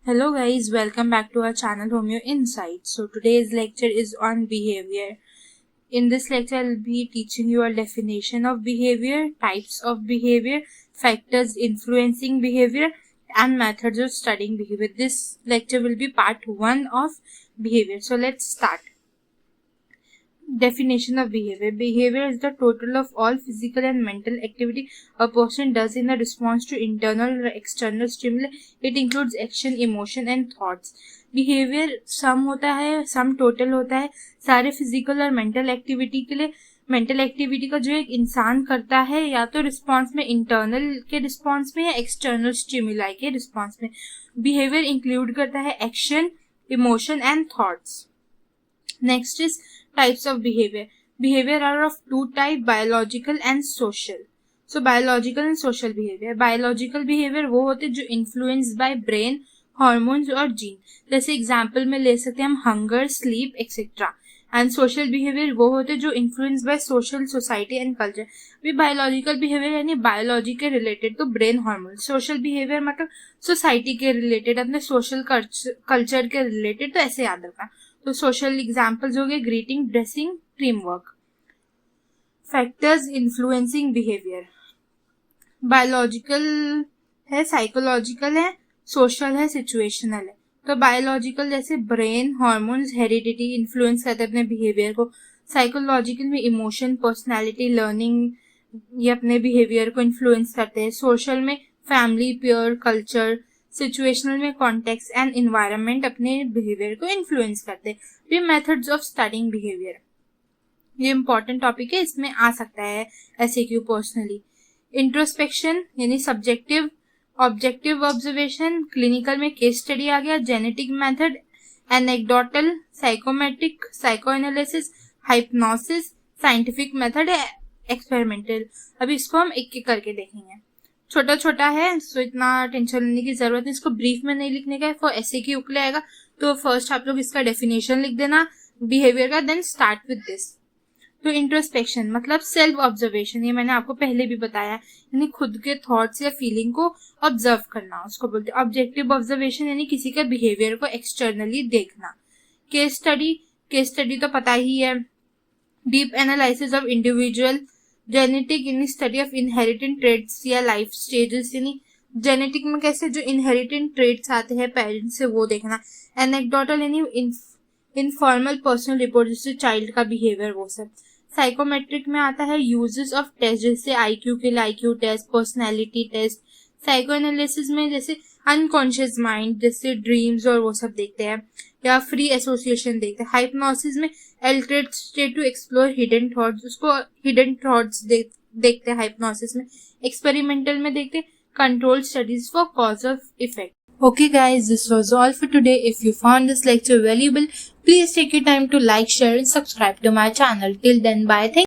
Hello guys, welcome back to our channel Homeo Insights. So today's lecture is on behavior. In this lecture, I'll be teaching you a definition of behavior, types of behavior, factors influencing behavior, and methods of studying behavior. This lecture will be part 1 of behavior. So let's start. Definition of behavior. Behavior is the total of all physical and mental activity a person does in a response to internal or external stimuli. It includes action, emotion and thoughts. Behavior सम होता है, sum total होता है सारे physical और mental activity के लिए. Mental activity का जो एक इंसान करता है या तो रिस्पॉन्स में, इंटरनल के रिस्पॉन्स में या एक्सटर्नल स्टिमुलाई के रिस्पॉन्स में. बिहेवियर इंक्लूड करता है action, emotion and thoughts. Next is types of behavior. Behavior are of two types, biological and social. So biological and social behavior. Biological behavior वो होते जो influenced by brain, hormones और gene. जैसे example में ले सकते हैं हम hunger, sleep, etc. And social behaviour वो होते जो influence by social, society and culture. अभी बायोलॉजिकल बिहेवियर यानी बायोलॉजी के रिलेटेड तो ब्रेन हार्मोन. सोशल बिहेवियर मतलब सोसाइटी के रिलेटेड, अपने सोशल कल्चर के रिलेटेड. तो ऐसे याद रखना. तो सोशल एग्जाम्पल्स हो गए greeting, dressing, team work. Factors influencing behaviour. Biological है, साइकोलॉजिकल है, सोशल है, सिचुएशनल है. तो बायोलॉजिकल जैसे ब्रेन, हार्मोन्स, हेरिडिटी इन्फ्लुएंस करते हैं अपने बिहेवियर को. साइकोलॉजिकल में इमोशन, पर्सनालिटी, लर्निंग ये अपने बिहेवियर को इन्फ्लुएंस करते हैं. सोशल में फैमिली, पीयर, कल्चर. सिचुएशनल में कॉन्टेक्स्ट एंड इन्वायरमेंट अपने बिहेवियर को इन्फ्लुएंस करते हैं. फिर मेथड्स ऑफ स्टडिंग बिहेवियर, ये इंपॉर्टेंट टॉपिक है, इसमें आ सकता है एसएक्यू पर्सनली. इंट्रोस्पेक्शन यानी सब्जेक्टिव, ऑब्जेक्टिव ऑब्जर्वेशन. क्लिनिकल में केस स्टडी आ गया. Genetic method, anecdotal, psychometric, psychoanalysis, hypnosis. Scientific method है एक्सपेरिमेंटल. अभी इसको हम एक एक करके देखेंगे. छोटा छोटा है सो इतना टेंशन लेने की जरूरत नहीं. इसको ब्रीफ में नहीं लिखने का है, फॉर एसएक्यू के लिए आएगा. तो फर्स्ट आप लोग इसका डेफिनेशन लिख देना बिहेवियर का, देन स्टार्ट विद दिस. तो इंट्रोस्पेक्शन मतलब सेल्फ ऑब्जर्वेशन, ये मैंने आपको पहले भी बताया, यानी खुद के थॉट्स या फीलिंग को ऑब्जर्व करना, उसको बोलते हैं. ऑब्जेक्टिव ऑब्जर्वेशन यानी किसी के बिहेवियर को एक्सटर्नली देखना. केस स्टडी, केस स्टडी तो पता ही है. Deep analysis of individual. Genetic यानी स्टडी ऑफ इनहेरिटेड ट्रेट्स या लाइफ स्टेजेस, यानी जेनेटिक में कैसे जो इनहेरिटेड ट्रेट्स आते हैं पेरेंट्स से वो देखना. एनेक्डोटल यानी इनफॉर्मल पर्सनल रिपोर्ट, जैसे चाइल्ड का बिहेवियर वो सब. साइकोमेट्रिक में आता है यूजेस ऑफ टेस्ट, जैसे आईक्यू के लिए IQ test, personality test. Psychoanalysis में जैसे अनकॉन्शियस माइंड, जैसे ड्रीम्स और वो सब देखते हैं, या फ्री एसोसिएशन देखते हैं. हाइप्नोसिस में altered state to explore hidden thoughts, उसको हिडन थॉट्स देखते हैं हाइप्नोसिस में. एक्सपेरिमेंटल में देखते हैं control studies for cause of effect. Okay guys, this was all for today. If you found this lecture valuable, please take your time to like, share and subscribe to my channel. Till then, bye. Thank you.